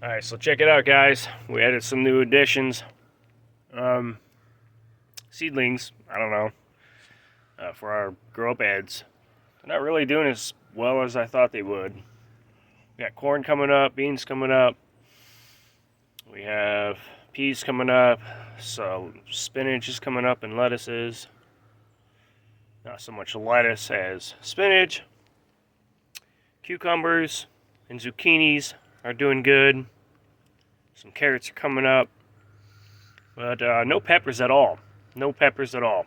Alright, so check it out, guys. We added some new additions. Seedlings, I don't know, for our grow beds. They're not really doing as well as I thought they would. We got corn coming up, beans coming up. We have peas coming up. So spinach is coming up and lettuces. Not so much lettuce as spinach. Cucumbers and zucchinis are doing good. Some carrots are coming up. But no peppers at all. No peppers at all.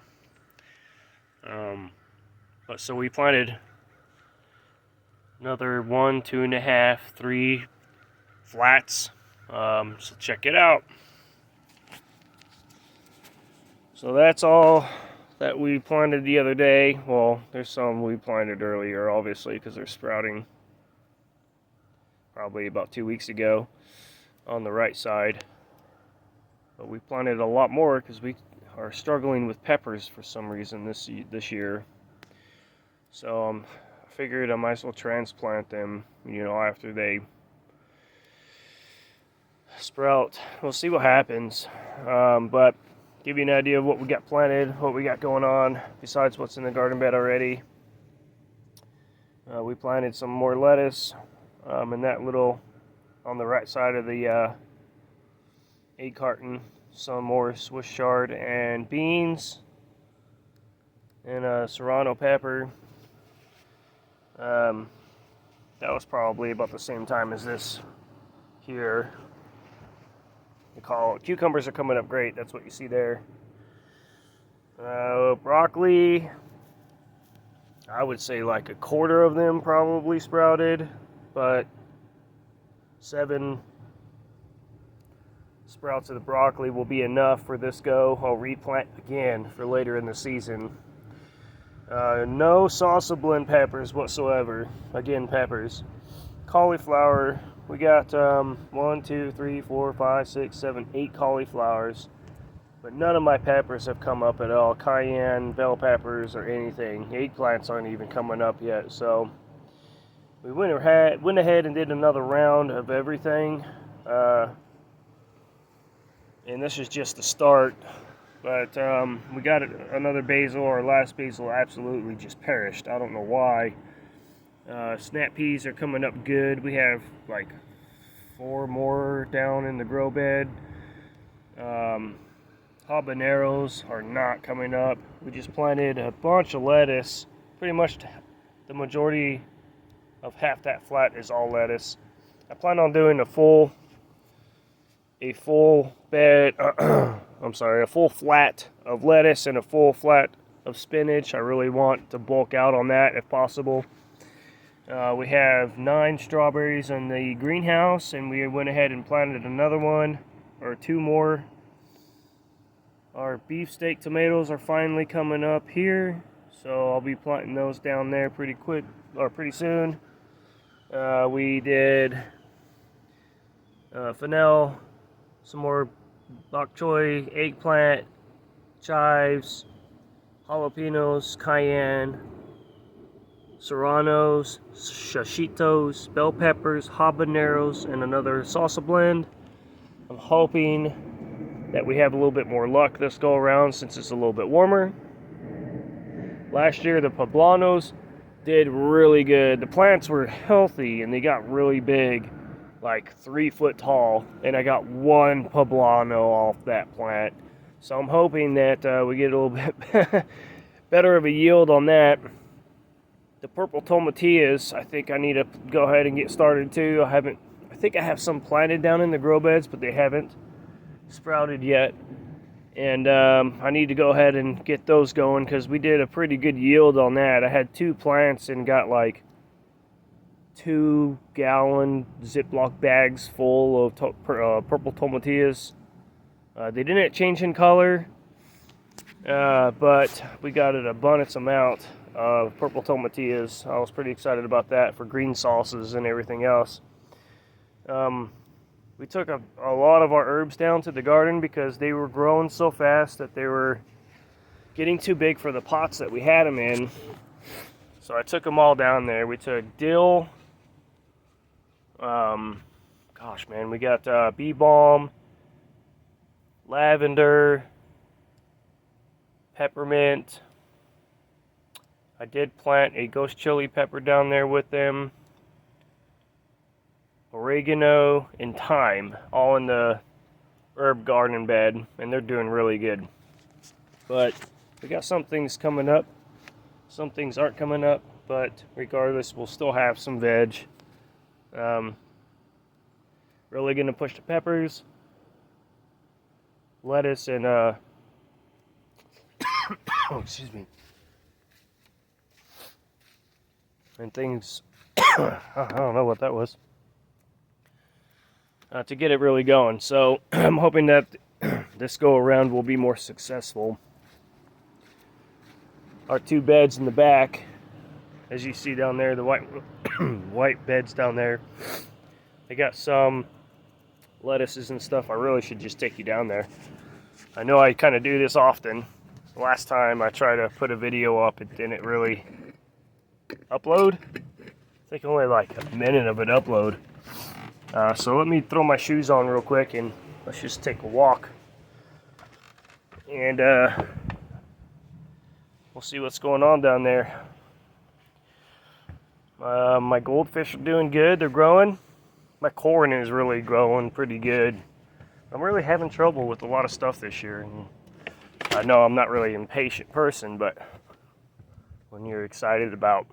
But so we planted another 1, 2.5, 3 flats. So check it out. So that's all that we planted the other day. Well, there's some we planted earlier, obviously, because they're sprouting probably about 2 weeks ago on the right side. But we planted a lot more because we are struggling with peppers for some reason this year. So I figured I might as well transplant them, after they sprout. We'll see what happens. But give you an idea of what we got planted, what we got going on besides what's in the garden bed already. We planted some more lettuce in that little on the right side of the egg carton. Some more Swiss chard and beans and a serrano pepper. That was probably about the same time as this here. Cucumbers are coming up great. That's what you see there. Broccoli, I would say like a quarter of them probably sprouted, but 7 sprouts of the broccoli will be enough for this go. I'll replant again for later in the season. No salsa blend peppers whatsoever. Again, peppers. Cauliflower, we got 1, 2, 3, 4, 5, 6, 7, 8 cauliflowers, but none of my peppers have come up at all. Cayenne, bell peppers, or anything. Eggplants aren't even coming up yet. So we went ahead and did another round of everything. And this is just the start, but we got another basil. Our last basil absolutely just perished. I don't know why. Snap peas are coming up good. We have like 4 more down in the grow bed. Habaneros are not coming up. We just planted a bunch of lettuce. Pretty much the majority of half that flat is all lettuce. I plan on doing a full bed, a full flat of lettuce and a full flat of spinach. I really want to bulk out on that if possible. We have 9 strawberries in the greenhouse, and we went ahead and planted another one or 2 more. Our beefsteak tomatoes are finally coming up here, so I'll be planting those down there pretty soon. We did fennel, some more bok choy, eggplant, chives, jalapenos, cayenne, serranos, shishitos, bell peppers, habaneros, and another salsa blend. I'm hoping that we have a little bit more luck this go around since it's a little bit warmer. Last year the poblanos did really good. The plants were healthy and they got really big, like 3 foot tall, and I got 1 poblano off that plant. So I'm hoping that we get a little bit better of a yield on that. The purple tomatillos, I think I need to go ahead and get started too. I think I have some planted down in the grow beds, but they haven't sprouted yet. And I need to go ahead and get those going because we did a pretty good yield on that. I had 2 plants and got like 2-gallon Ziploc bags full of purple tomatillos. They didn't change in color, but we got an abundance amount of purple tomatillos. I was pretty excited about that for green sauces and everything else. We took a lot of our herbs down to the garden because they were growing so fast that they were getting too big for the pots that we had them in. So I took them all down there. We took dill, gosh, man, we got bee balm, lavender, peppermint. I did plant a ghost chili pepper down there with them, oregano, and thyme, all in the herb garden bed, and they're doing really good. But we got some things coming up, some things aren't coming up, but regardless, we'll still have some veg. Really gonna push the peppers, lettuce, and oh, excuse me, and things. I don't know what that was. To get it really going. So I'm hoping that this go around will be more successful. Our two beds in the back, as you see down there, the white beds down there, they got some lettuces and stuff. I really should just take you down there. I know I kind of do this often. Last time I tried to put a video up, it didn't really upload. I think only like a minute of it upload. So let me throw my shoes on real quick and let's just take a walk. And we'll see what's going on down there. My goldfish are doing good. They're growing. My corn is really growing pretty good. I'm really having trouble with a lot of stuff this year. And I know I'm not really an impatient person, but when you're excited about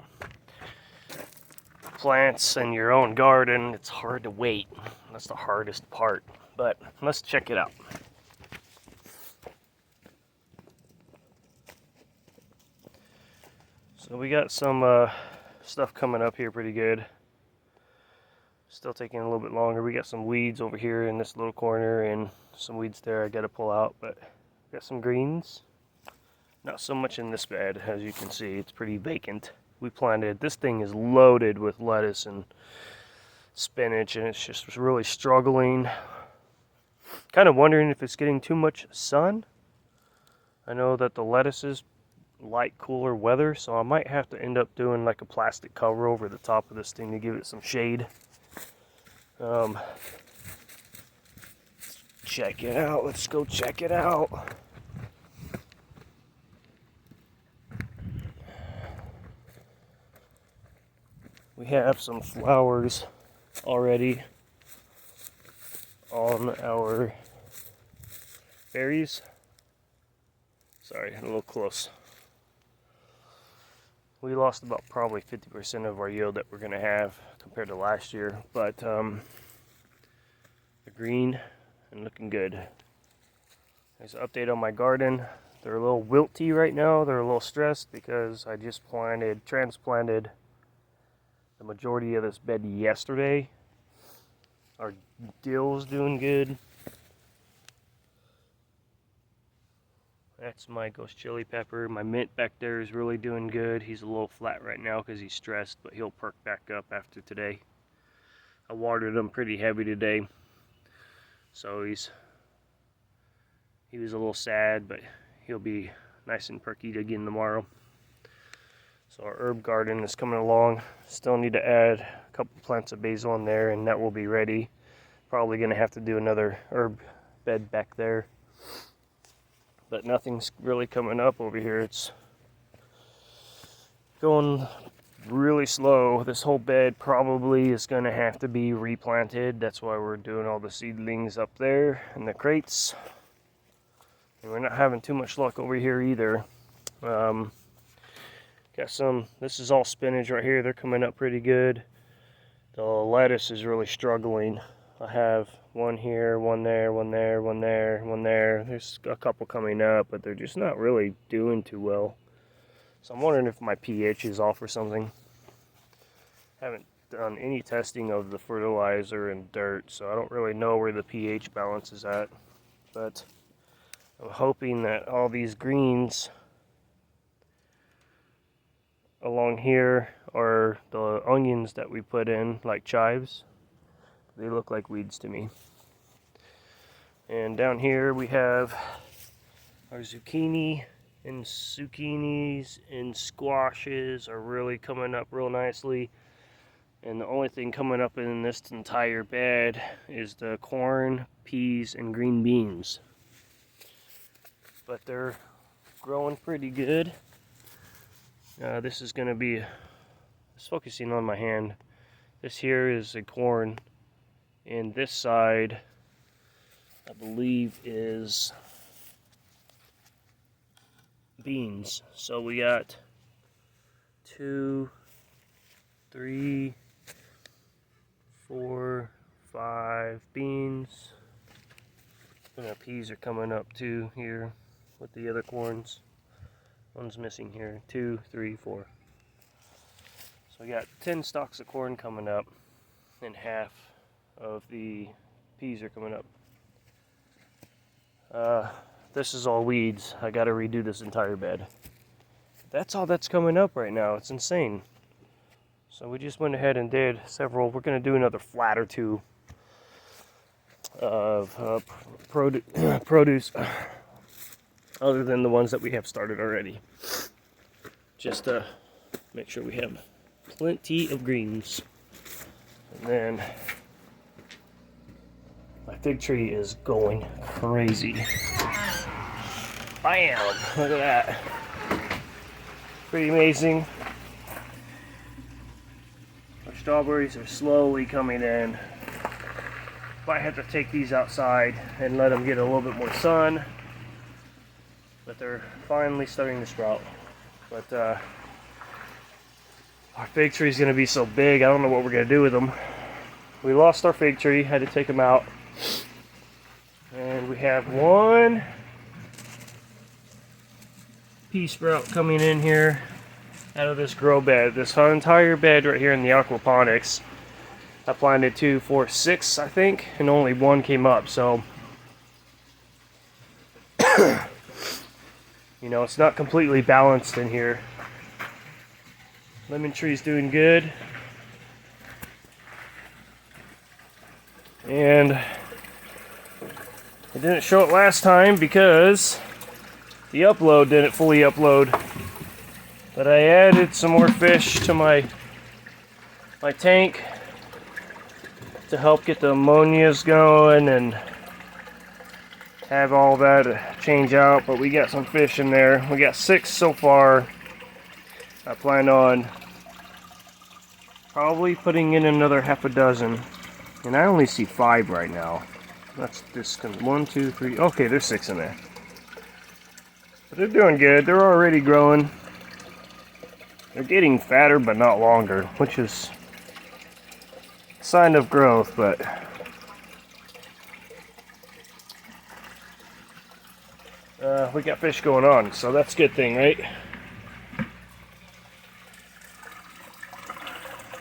plants in your own garden, it's hard to wait. That's the hardest part. But let's check it out. So we got some stuff coming up here pretty good. Still taking a little bit longer. We got some weeds over here in this little corner and some weeds there I gotta pull out, but got some greens. Not so much in this bed, as you can see, it's pretty vacant. We planted, this thing is loaded with lettuce and spinach, and it's just really struggling. Kind of wondering if it's getting too much sun. I know that the lettuces like cooler weather, so I might have to end up doing like a plastic cover over the top of this thing to give it some shade. Check it out. Let's go check it out. We have some flowers already on our berries. Sorry, a little close. We lost about probably 50% of our yield that we're going to have compared to last year, but they're green and looking good. There's an update on my garden. They're a little wilty right now. They're a little stressed because I just transplanted the majority of this bed yesterday. Our dill's doing good. That's my ghost chili pepper. My mint back there is really doing good. He's a little flat right now because he's stressed, but he'll perk back up after today. I watered him pretty heavy today, so he was a little sad, but he'll be nice and perky again tomorrow. So our herb garden is coming along. Still need to add a couple plants of basil in there, and that will be ready. Probably going to have to do another herb bed back there. But nothing's really coming up over here. It's going really slow. This whole bed probably is going to have to be replanted. That's why we're doing all the seedlings up there in the crates. And we're not having too much luck over here either. Got some, this is all spinach right here. They're coming up pretty good. The lettuce is really struggling. I have one here, one there, one there, one there, one there. There's a couple coming up, but they're just not really doing too well. So I'm wondering if my pH is off or something. Haven't done any testing of the fertilizer and dirt, so I don't really know where the pH balance is at. But I'm hoping that all these greens along here are the onions that we put in, like chives. They look like weeds to me. And down here we have our zucchinis and squashes are really coming up real nicely. And the only thing coming up in this entire bed is the corn, peas, and green beans. But they're growing pretty good. This is going to be, it's focusing on my hand. This here is a corn, and this side, I believe, is beans. So we got 2, 3, 4, 5 beans. And our peas are coming up too here with the other corns. One's missing here. 2, 3, 4. So we got 10 stalks of corn coming up, and half of the peas are coming up. This is all weeds. I gotta redo this entire bed. That's all that's coming up right now. It's insane. So we just went ahead and did several. We're gonna do another flat or two of produce other than the ones that we have started already. Just to make sure we have plenty of greens. And then my fig tree is going crazy. Bam! Look at that. Pretty amazing. Our strawberries are slowly coming in. Might have to take these outside and let them get a little bit more sun. But they're finally starting to sprout. But our fig tree is going to be so big, I don't know what we're going to do with them. We lost our fig tree, had to take them out. And we have one pea sprout coming in here out of this grow bed. This entire bed right here in the aquaponics. I planted 2, 4, 6, I think, and only one came up. So, you know, it's not completely balanced in here. Lemon tree's doing good. And I didn't show it last time because the upload didn't fully upload. But I added some more fish to my tank to help get the ammonias going and have all that change out. But we got some fish in there. We got 6 so far. I plan on probably putting in another half a dozen. And I only see 5 right now. That's this 1, 2, 3. Okay, there's 6 in there. But they're doing good. They're already growing. They're getting fatter but not longer, which is a sign of growth, but we got fish going on, so that's a good thing, right?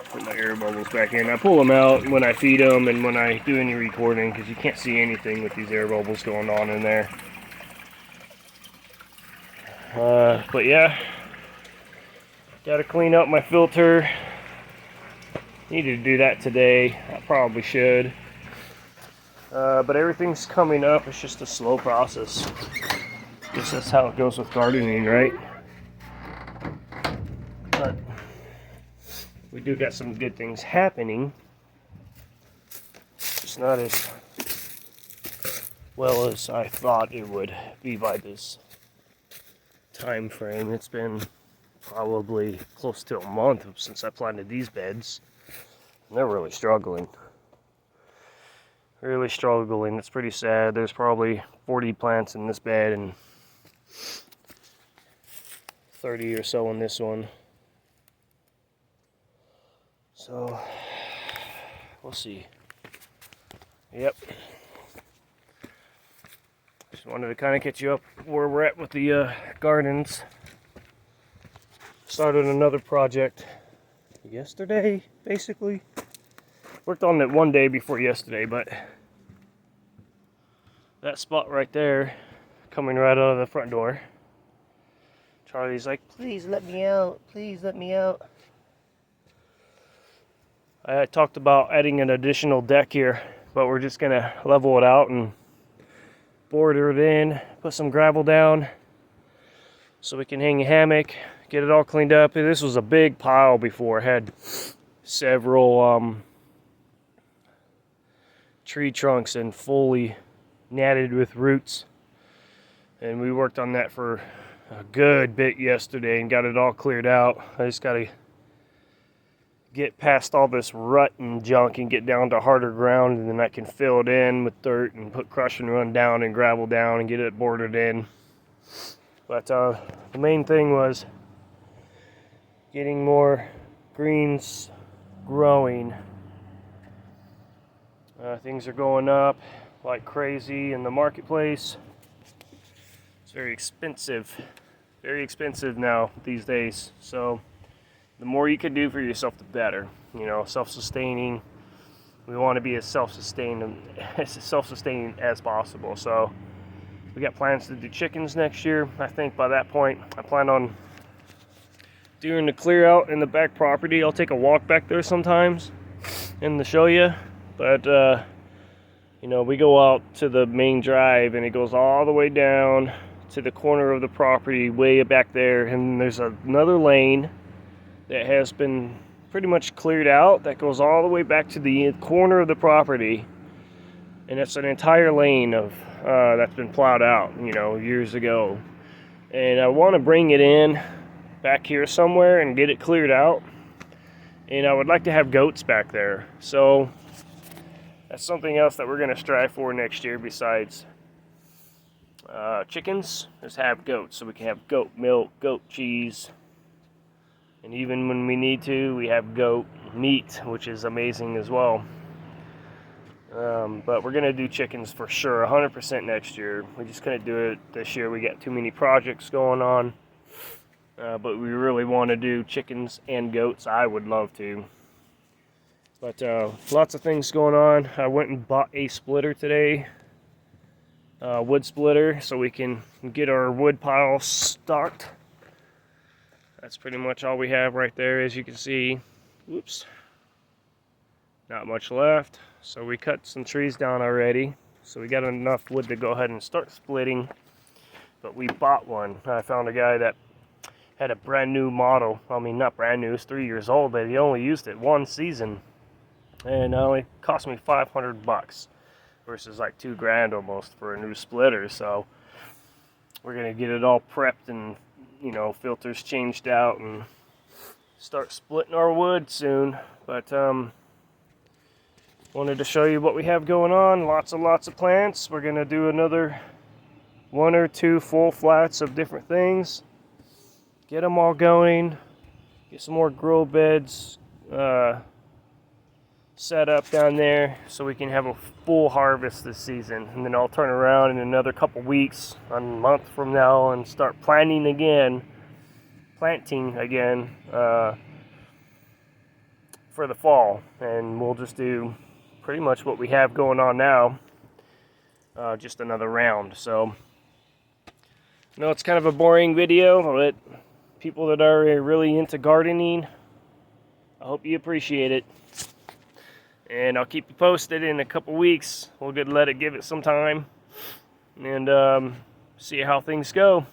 Put my air bubbles back in. I pull them out when I feed them and when I do any recording, because you can't see anything with these air bubbles going on in there. But yeah, gotta clean up my filter. Needed to do that today. I probably should. But everything's coming up. It's just a slow process. Guess that's how it goes with gardening, right? But we do got some good things happening. It's not as well as I thought it would be by this time frame. It's been probably close to a month since I planted these beds. And they're really struggling. Really struggling. It's pretty sad. There's probably 40 plants in this bed and 30 or so in this one. So, we'll see. Yep. Just wanted to kind of catch you up where we're at with the gardens. Started another project yesterday, basically. Worked on it one day before yesterday, but that spot right there, coming right out of the front door, Charlie's like, please let me out, please let me out. I had talked about adding an additional deck here, but we're just gonna level it out and border it in, put some gravel down so we can hang a hammock, get it all cleaned up. This was a big pile before. I had several tree trunks and fully natted with roots. And we worked on that for a good bit yesterday and got it all cleared out. I just got to get past all this rut and junk and get down to harder ground, and then I can fill it in with dirt and put crush and run down and gravel down and get it boarded in. But the main thing was getting more greens growing. Things are going up like crazy in the marketplace. It's very expensive now these days. So the more you can do for yourself, the better. You know, self-sustaining. We want to be as self-sustaining as possible. So we got plans to do chickens next year. I think by that point, I plan on doing the clear out in the back property. I'll take a walk back there sometimes and to show you. But you know, we go out to the main drive and it goes all the way down to the corner of the property way back there, and there's another lane that has been pretty much cleared out that goes all the way back to the corner of the property, and it's an entire lane of that's been plowed out, you know, years ago. And I want to bring it in back here somewhere and get it cleared out, and I would like to have goats back there. So that's something else that we're going to strive for next year besides chickens, is have goats, so we can have goat milk, goat cheese, and even when we need to, we have goat meat, which is amazing as well. But we're going to do chickens for sure, 100% next year. We just couldn't do it this year. We got too many projects going on. But we really want to do chickens and goats. I would love to. But lots of things going on. I went and bought a splitter today. Wood splitter, so we can get our wood pile stocked. That's pretty much all we have right there, as you can see. Whoops. Not much left. So we cut some trees down already. So we got enough wood to go ahead and start splitting. But we bought one. I found a guy that had a brand new model. I mean, not brand new, it's 3 years old, but he only used it one season. And it only cost me $500 versus like $2,000 almost for a new splitter. So we're gonna get it all prepped and, you know, filters changed out and start splitting our wood soon. But wanted to show you what we have going on. Lots of plants. We're gonna do another 1 or 2 full flats of different things. Get them all going. Get some more grow beds set up down there so we can have a full harvest this season. And then I'll turn around in another couple weeks, a month from now, and start planting again for the fall. And we'll just do pretty much what we have going on now, just another round. So I know it's kind of a boring video, but people that are really into gardening, I hope you appreciate it. And I'll keep you posted in a couple weeks. We'll let it give it some time and see how things go.